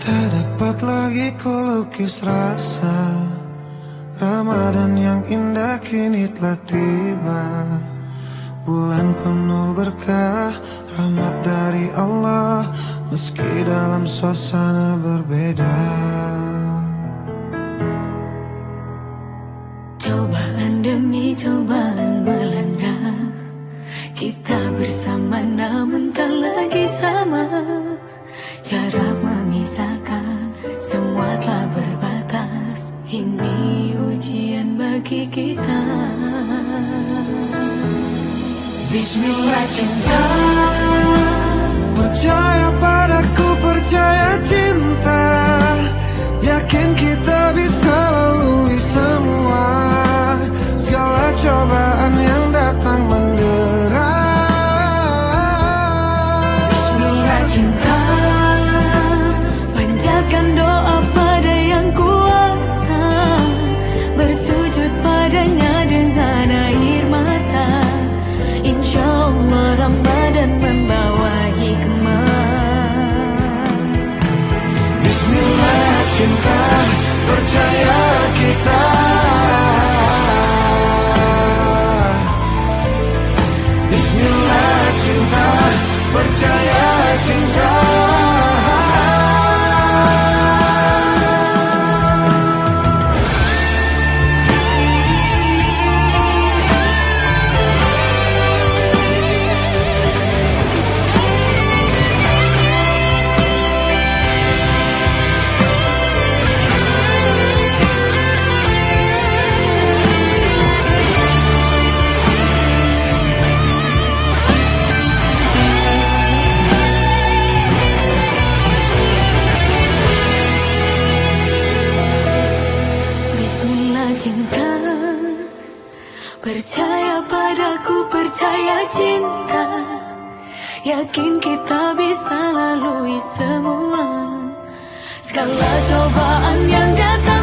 Tak dapat lagi ku lukis rasa Ramadan yang indah kini telah tiba. Bulan penuh berkah, rahmat dari Allah, meski dalam suasana berbeda. Cobaan demi cobaan melanda, kita bersama namun tak lagi sama. Jarak memisahkan, semua telah berbatas. Ini ujian bagi kita. Bismillah cinta, percaya padaku, percaya cinta, yakin kita bisa lalui semua segala cobaan yang datang mendera. Bismillah cinta, panjatkan doa pada yang kuasa, bersujud padanya dengan air mata. Insya Allah Ramadan membawa hikmah. Bismillah cinta, percaya kita. Bismillah cinta, percaya cinta. Cinta, percaya padaku, percaya cinta, yakin kita bisa lalui semua segala cobaan yang datang.